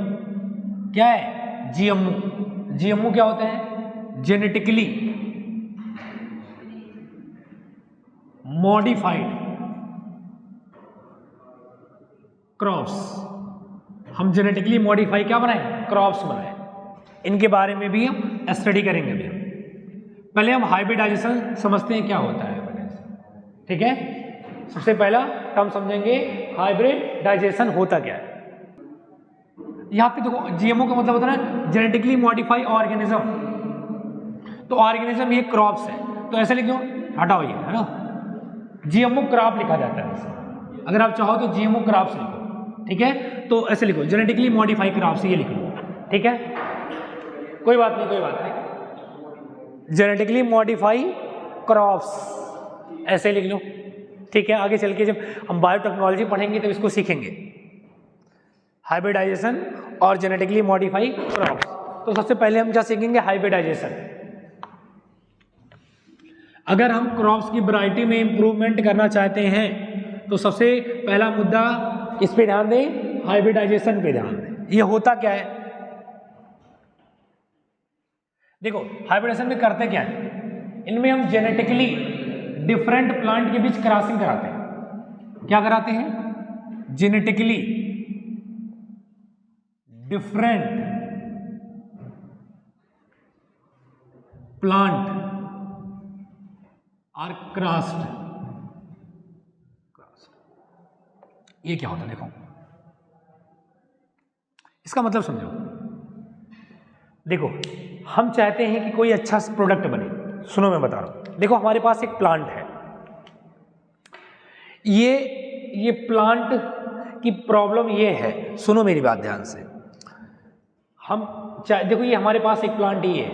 क्या है? जीएमओ। जीएमओ क्या होता है? Genetically modified crops. हम जेनेटिकली मॉडिफाई क्या बनाएं? क्रॉप्स बनाएं। इनके बारे में भी हम स्टडी करेंगे अभी। पहले हम हाइब्रिडाइजेशन समझते हैं क्या होता है, ठीक है। सबसे पहला हम समझेंगे हाइब्रिडाइजेशन होता क्या है। यहां पे देखो, जीएमओ का मतलब होता है जेनेटिकली मॉडिफाई ऑर्गेनिज्म। तो ऑर्गेनिज्म ये क्रॉप्स है, तो ऐसे लिख दो, हटाओ ये, है ना। जीएमओ क्रॉप लिखा जाता है। अगर आप चाहो तो जीएमओ क्रॉप्स लिखो, ठीक है। तो ऐसे लिखो, जेनेटिकली मॉडिफाई क्रॉप्स, ये लिख लो, ठीक है। कोई बात नहीं, कोई बात नहीं। जेनेटिकली मॉडिफाई क्रॉप्स ऐसे लिख लो, ठीक है। आगे चल के जब हम बायोटेक्नोलॉजी पढ़ेंगे तब इसको सीखेंगे, हाइब्रिडाइजेशन और जेनेटिकली मॉडिफाई क्रॉप्स। तो सबसे पहले हम क्या सीखेंगे? हाइब्रिडाइजेशन। अगर हम क्रॉप्स की वैरायटी में इंप्रूवमेंट करना चाहते हैं तो सबसे पहला मुद्दा किस पे ध्यान दें? हाइब्रिडाइजेशन पे ध्यान दें। ये होता क्या है? देखो, हाइब्रिडाइजेशन में करते क्या है? इनमें हम जेनेटिकली डिफरेंट प्लांट के बीच क्रॉसिंग कराते हैं। क्या कराते हैं? Genetically different plant are crossed. ये क्या होता है देखो, इसका मतलब समझो। देखो हम चाहते हैं कि कोई अच्छा प्रोडक्ट बने। सुनो मैं बता रहा हूं, देखो हमारे पास एक प्लांट है, ये प्लांट की प्रॉब्लम ये है, सुनो मेरी बात ध्यान से। हम देखो ये हमारे पास एक प्लांट ये है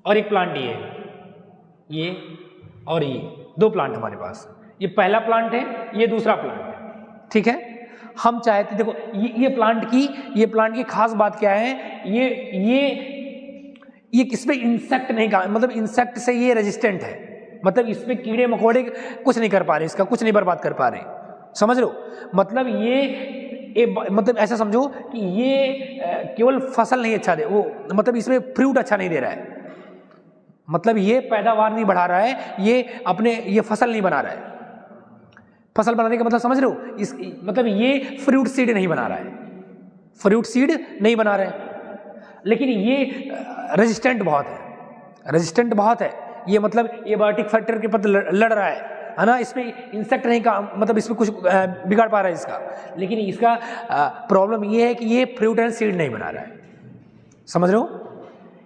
और एक प्लांट ये और ये दो प्लांट हमारे पास। ये पहला प्लांट है, ये दूसरा प्लांट है, ठीक है। हम चाहते देखो ये प्लांट की खास बात क्या है, ये किस पे इंसेक्ट नहीं का, मतलब इंसेक्ट से ये रेजिस्टेंट है, मतलब इस पे कीड़े मकोड़े कुछ नहीं कर पा रहे, इसका कुछ नहीं बर्बाद कर पा रहे, समझ लो। मतलब मतलब ऐसा समझो कि ये केवल फसल नहीं अच्छा दे, वो मतलब इसमें फ्रूट अच्छा नहीं दे रहा है, मतलब ये पैदावार नहीं बढ़ा रहा है, ये फसल नहीं बना रहा है। फसल बनाने का मतलब समझ रहे हो, मतलब ये फ्रूट सीड नहीं बना रहा है, फ्रूट सीड नहीं बना रहा है, लेकिन ये रेजिस्टेंट बहुत है, ये मतलब ये बायोटिक फैक्टर के प्रति लड़ रहा है ना, इसमें इंसेक्ट नहीं का, मतलब इसमें कुछ बिगाड़ पा रहा है इसका, लेकिन इसका प्रॉब्लम ये है कि ये फ्रूट एंड सीड नहीं बना रहा है, समझ रहे हो।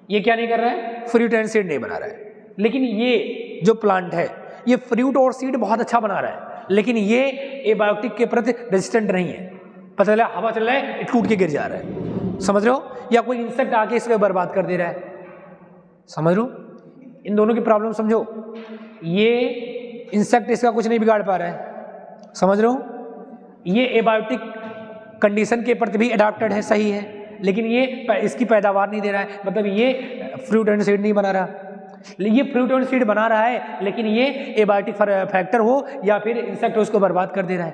ये क्या नहीं कर रहा है, फ्रूट एंड सीड नहीं बना रहा है, लेकिन ये जो प्लांट है ये फ्रूट और सीड बहुत अच्छा बना रहा है, लेकिन ये एबायोटिक के प्रति रेजिस्टेंट नहीं है। पता चला हवा चल रहा है, टूट के गिर जा रहा है, समझ रहे हो, या कोई इंसेक्ट आके इसको बर्बाद कर दे रहा है, समझ लो। इन दोनों की प्रॉब्लम समझो, ये इंसेक्ट इसका कुछ नहीं बिगाड़ पा रहा है, समझ रहे हो, ये एबायोटिक कंडीशन के प्रति भी अडाप्टेड है, सही है, लेकिन ये इसकी पैदावार नहीं दे रहा है, मतलब ये फ्रूट एंड सीड नहीं बना रहा, ये फ्रूट एंड सीड बना रहा है, लेकिन ये एबायोटिक फैक्टर हो या फिर इंसेक्ट उसको बर्बाद कर दे रहा है।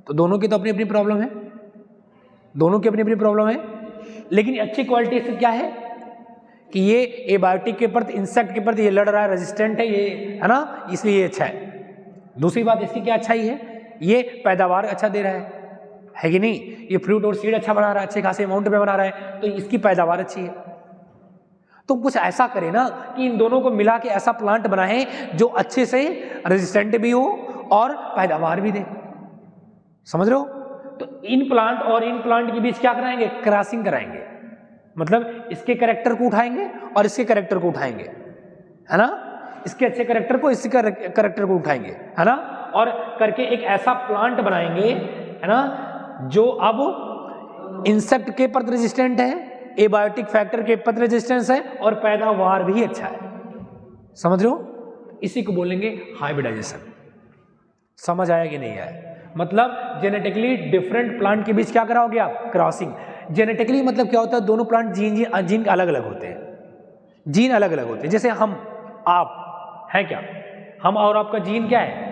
तो दोनों की तो अपनी अपनी प्रॉब्लम है, दोनों की अपनी अपनी प्रॉब्लम है, लेकिन अच्छी क्वालिटी इससे क्या है कि ये एबायोटिक के प्रति, इंसेक्ट के प्रति ये लड़ रहा है, रेजिस्टेंट है, ये है ना, इसलिए ये अच्छा है। दूसरी बात इसकी क्या अच्छाई है, ये पैदावार अच्छा दे रहा है कि नहीं, ये फ्रूट और सीड अच्छा बना रहा है, अच्छे खासे अमाउंट में बना रहा है, तो इसकी पैदावार अच्छी है। तो कुछ ऐसा करे ना कि इन दोनों को मिला के ऐसा प्लांट बनाए जो अच्छे से रेजिस्टेंट भी हो और पैदावार भी दे, समझ रहे हो। तो इन प्लांट और इन प्लांट के बीच क्या कराएंगे, क्रॉसिंग कराएंगे, मतलब इसके कैरेक्टर को उठाएंगे और इसके कैरेक्टर को उठाएंगे, है ना, इसके अच्छे कैरेक्टर को इसके कैरेक्टर को उठाएंगे, है ना, और करके एक ऐसा प्लांट बनाएंगे, है ना, जो अब इंसेक्ट के प्रति रेजिस्टेंट है, एबायोटिक फैक्टर के प्रति रेजिस्टेंस है और पैदावार भी अच्छा है, समझ रहे हो। इसी को बोलेंगे हाइब्रिडाइजेशन। समझ आया कि नहीं आया, मतलब जेनेटिकली डिफरेंट प्लांट के बीच क्या कराओगे आप, क्रॉसिंग। जेनेटिकली मतलब क्या होता है, दोनों प्लांट जीन अलग अलग होते हैं, जीन अलग अलग होते हैं। जैसे हम आप है क्या, हम और आपका जीन क्या है,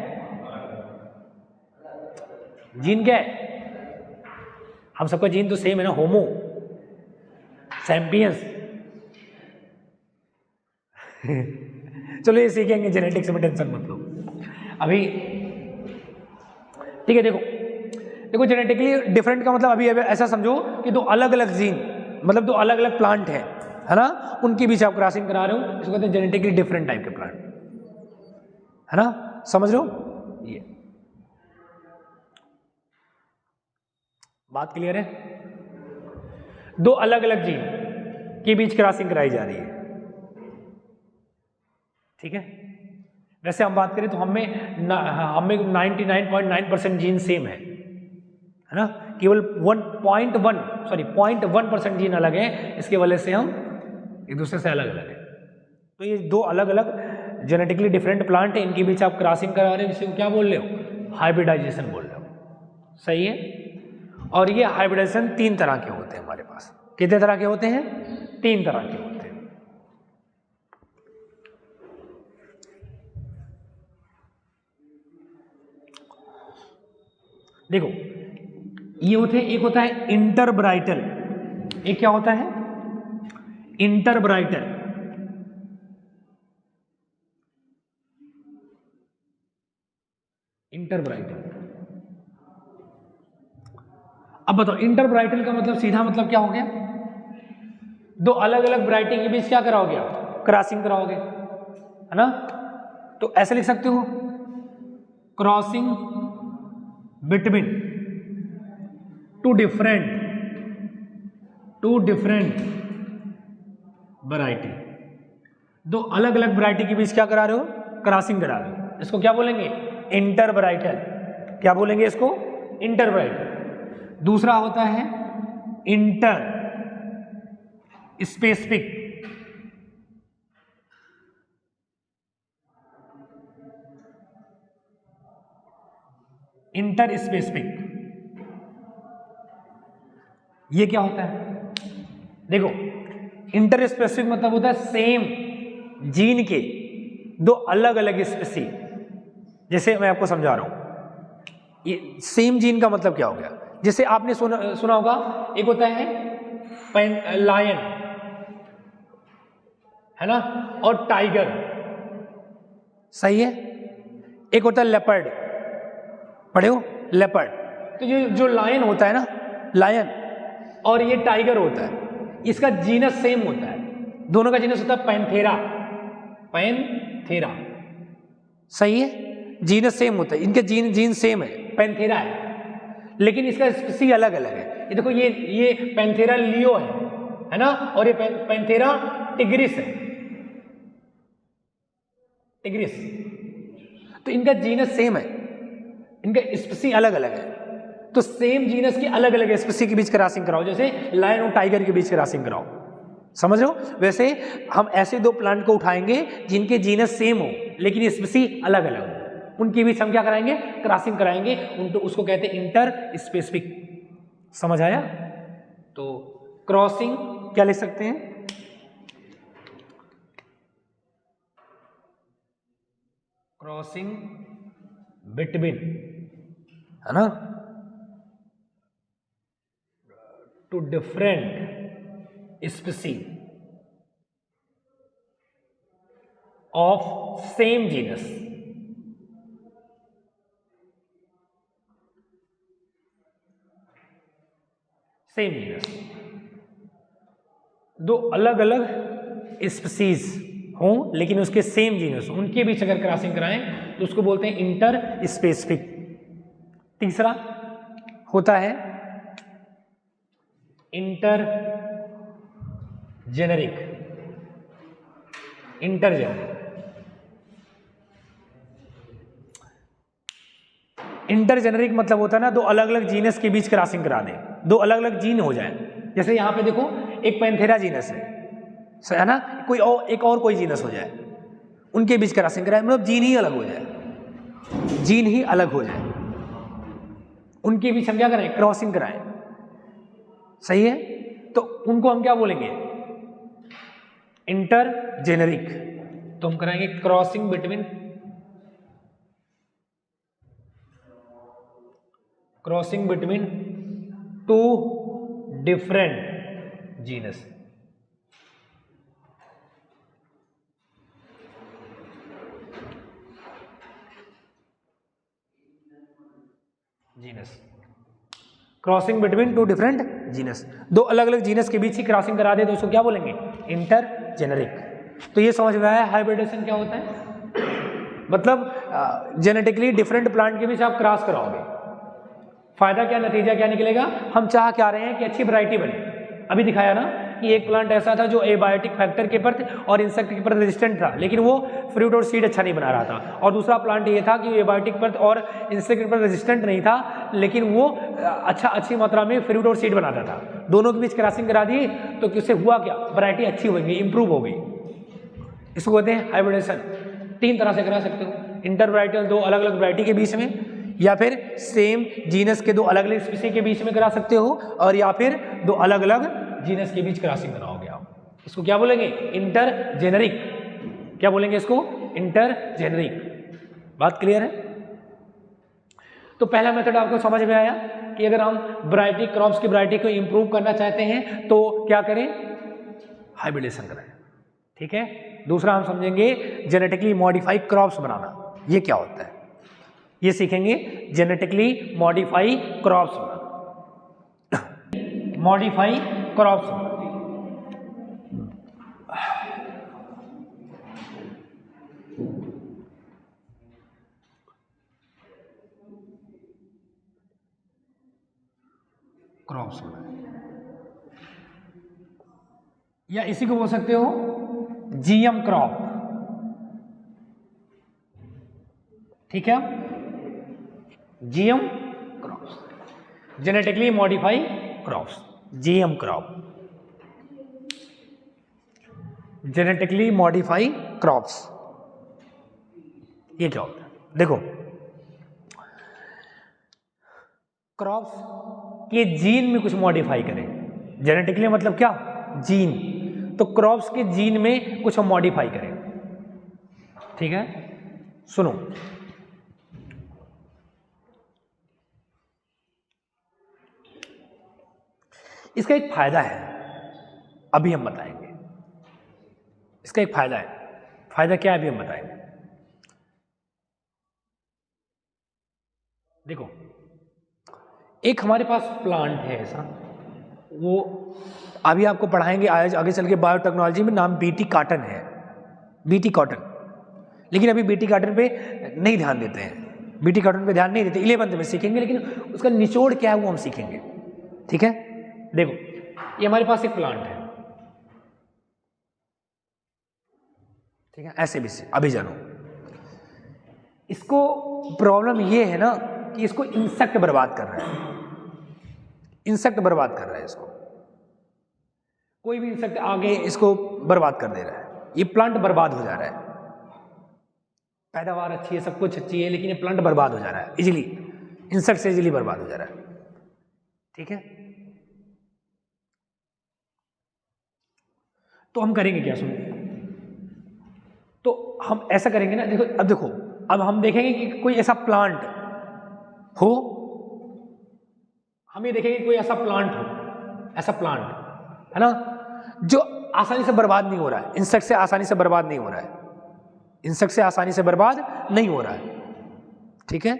जीन क्या है, हम सबका जीन तो सेम है ना, होमो सैम्पियंस चलो ये सीखेंगे, जेनेटिक्स में टेंशन मत लो अभी, ठीक है। देखो जेनेटिकली डिफरेंट का मतलब अभी ऐसा समझो कि दो अलग अलग जीन, मतलब दो अलग अलग प्लांट है ना, उनके बीच आप क्रॉसिंग करा रहे हो, इसको कहते हैं जेनेटिकली डिफरेंट टाइप के प्लांट, है ना, समझ रहे हो। ये बात क्लियर है, दो अलग अलग जीन के बीच क्रॉसिंग कराई जा रही है, ठीक है। वैसे हम बात करें तो हमें 99.9% जीन सेम है ना, केवल 0.1% जीन अलग है, इसके वजह से हम एक दूसरे से अलग अलग है। तो ये दो अलग अलग जेनेटिकली डिफरेंट प्लांट है, इनके बीच आप क्रॉसिंग करा रहे हो, जिसे क्या बोल रहे हो, हाइब्रिडाइजेशन बोल रहे हो, सही है। और ये हाइब्रिडाइजेशन 3 तरह के होते हैं हमारे पास। कितने तरह के होते हैं, 3 तरह के होते हैं। देखो ये होते हैं, एक होता है इंटरब्राइटल, एक क्या होता है, इंटरब्राइटल, इंटरब्राइटल। अब बताओ इंटर वैरायटल का मतलब सीधा मतलब क्या हो गया, दो अलग अलग वैरायटी के बीच क्या कराओगे आप, क्रॉसिंग कराओगे, है ना। तो ऐसे लिख सकते हो crossing between two different variety, दो अलग अलग वैरायटी के बीच क्या करा रहे हो, क्रॉसिंग करा रहे हो। इसको क्या बोलेंगे, इंटर वैरायटल। क्या बोलेंगे इसको, इंटर वैरायटल। दूसरा होता है इंटर स्पेसिफिक, इंटर स्पेसिफिक। ये क्या होता है, देखो इंटर स्पेसिफिक मतलब होता है सेम जीन के दो अलग अलग स्पीसी। जैसे मैं आपको समझा रहा हूं, ये सेम जीन का मतलब क्या हो गया, जैसे आपने सुना होगा एक होता है लायन, है ना, और टाइगर, सही है। एक होता है लेपर्ड, पढ़े हो लेपर्ड। तो ये जो लायन होता है ना, लायन और ये टाइगर होता है, इसका जीनस सेम होता है, दोनों का जीनस होता है पैंथेरा, पैंथेरा, सही है। जीनस सेम होता है, इनके जीन सेम है, पैंथेरा है, लेकिन इसका स्पीसी अलग अलग है। ये देखो ये पैंथेरा लियो है ना, और ये पैंथेरा टिग्रिस है, टिग्रिस। तो इनका जीनस सेम है, इनका स्पीसी अलग अलग है। तो सेम जीनस की अलग अलग स्पीसी के बीच क्रॉसिंग कराओ, जैसे लायन और टाइगर के बीच क्रॉसिंग कराओ, समझ रहे हो। वैसे हम ऐसे दो प्लांट को उठाएंगे जिनके जीनस सेम हो लेकिन स्पीसी अलग अलग हो, उनके बीच हम क्या कराएंगे, क्रॉसिंग कराएंगे, उसको कहते हैं इंटर स्पेसिफिक। समझ आया। तो क्रॉसिंग क्या लिख सकते हैं, क्रॉसिंग बिटवीन, है ना, two different species of same genus, same genus, दो अलग अलग स्पीसीज हों लेकिन उसके सेम जीनस, उनके बीच अगर क्रॉसिंग कराएं तो उसको बोलते हैं इंटर स्पेसिफिक। तीसरा होता है inter generic, inter generic. Inter generic मतलब होता है ना, दो अलग अलग जीनस के बीच क्रॉसिंग करा दें, दो अलग अलग जीन हो जाए। जैसे यहां पे देखो एक पैंथेरा जीनस है ना, कोई और एक और कोई जीनस हो जाए, उनके बीच क्रॉसिंग कराए, मतलब जीन ही अलग हो जाए, जीन ही अलग हो जाए, उनके बीच हम क्या करें, क्रॉसिंग कराएं, सही है। तो उनको हम क्या बोलेंगे, इंटर जेनेरिक। तो हम कराएंगे crossing between, crossing between two different genus, genus, crossing between two different genus, दो अलग अलग जीनस के बीच ही क्रॉसिंग करा दे तो उसको क्या बोलेंगे, इंटर जेनेरिक। तो ये समझ में आया हाइब्रिडेशन क्या होता है, मतलब जेनेटिकली डिफरेंट प्लांट के बीच आप क्रॉस कराओगे, फायदा क्या, नतीजा क्या निकलेगा, हम चाह क्या रहे हैं कि अच्छी वैरायटी बने। अभी दिखाया ना कि एक प्लांट ऐसा था जो एबायोटिक फैक्टर के प्रति और इंसेक्ट के प्रति रेजिस्टेंट था, लेकिन वो फ्रूट और सीड अच्छा नहीं बना रहा था। और दूसरा प्लांट ये था कि एबायोटिक प्रति और इंसेक्ट के प्रति रेजिस्टेंट नहीं था, लेकिन वो अच्छी मात्रा में फ्रूट और सीड बनाता था। दोनों के बीच क्रॉसिंग करा दी तो किससे हुआ क्या, वैरायटी अच्छी हो गई, इंप्रूव हो गई। इसको कहते हैं हाइब्रिडेशन। तीन तरह से करा सकते हो, इंटर वैराइटल दो अलग अलग वैरायटी के बीच में, या फिर सेम जीनस के दो अलग अलग स्पीसी के बीच में करा सकते हो, और या फिर दो अलग अलग जीनस के बीच क्रॉसिंग कराओगे आप। इसको क्या बोलेंगे, इंटर जेनेरिक। क्या बोलेंगे इसको, इंटर जेनेरिक। बात क्लियर है। तो पहला मेथड आपको समझ में आया कि अगर हम वैरायटी, क्रॉप्स की वैरायटी को इंप्रूव करना चाहते हैं तो क्या करें, हाइब्रिडेशन करें, ठीक है। दूसरा हम समझेंगे जेनेटिकली मॉडिफाइड क्रॉप्स बनाना, ये क्या होता है, ये सीखेंगे जेनेटिकली मॉडिफाई क्रॉप्स बनाना। Modify crops. क्रॉप्स या इसी को बोल सकते हो जीएम क्रॉप, ठीक है, GM crops, genetically modify crops, GM crop, genetically modify crops. ये क्या होता है? देखो, क्रॉप्स के जीन में कुछ मॉडिफाई करें, जेनेटिकली मतलब क्या, जीन, तो क्रॉप्स के जीन में कुछ हम मॉडिफाई करें, ठीक है। सुनो, इसका एक फायदा है, अभी हम बताएंगे। इसका एक फायदा है, फायदा क्या है अभी हम बताएंगे। देखो, एक हमारे पास प्लांट है ऐसा, वो अभी आपको पढ़ाएंगे आगे चल के बायोटेक्नोलॉजी में, नाम बीटी कॉटन है, बीटी कॉटन। लेकिन अभी बीटी कॉटन पे नहीं ध्यान देते हैं, बीटी कॉटन पे ध्यान नहीं देते, 11th में सीखेंगे, लेकिन उसका निचोड़ क्या है वो हम सीखेंगे, ठीक है। देखो, ये हमारे पास एक प्लांट है, ठीक है, ऐसे भी से अभी जानो। इसको प्रॉब्लम ये है ना कि इसको इंसेक्ट बर्बाद कर रहा है, इंसेक्ट बर्बाद कर रहा है इसको, कोई भी इंसेक्ट आगे इसको बर्बाद कर दे रहा है, ये प्लांट बर्बाद हो जा रहा है। पैदावार अच्छी है, सब कुछ अच्छी है, लेकिन ये प्लांट बर्बाद हो जा रहा है इजीली, इंसेक्ट से इजीली बर्बाद हो जा रहा है, ठीक है। तो हम करेंगे क्या, सुनो, तो हम ऐसा करेंगे ना, देखो अब देखो, अब हम देखेंगे कि कोई ऐसा प्लांट हो, हम ये देखेंगे कोई ऐसा प्लांट हो, ऐसा प्लांट है ना, जो आसानी से बर्बाद नहीं हो रहा है, इंसेक्ट से आसानी से बर्बाद नहीं हो रहा है, इंसेक्ट से आसानी से बर्बाद नहीं हो रहा है, ठीक है।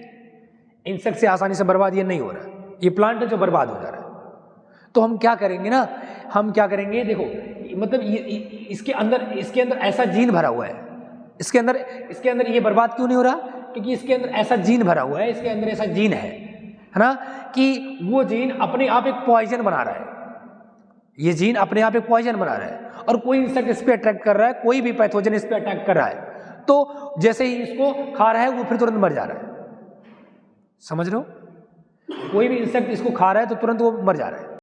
इंसेक्ट से आसानी से बर्बाद ये नहीं हो रहा है, ये प्लांट है जो बर्बाद हो जा रहा है। तो हम क्या करेंगे ना, हम क्या करेंगे, देखो मतलब इसके अंदर ऐसा जीन भरा हुआ है, इसके अंदर ये बर्बाद क्यों नहीं हो रहा, क्योंकि इसके अंदर ऐसा जीन भरा हुआ है, इसके अंदर ऐसा जीन है ना, कि वो जीन अपने आप एक पॉइजन बना रहा है, ये जीन अपने आप एक पॉइजन बना रहा है, और कोई इंसेक्ट इस पे अटैक कर रहा है, कोई भी पैथोजन इस पे अटैक कर रहा है, तो जैसे ही इसको खा रहा है वो फिर तुरंत मर जा रहा है, समझ रहे हो, कोई भी इंसेक्ट इसको खा रहा है तो तुरंत वो मर जा रहा है।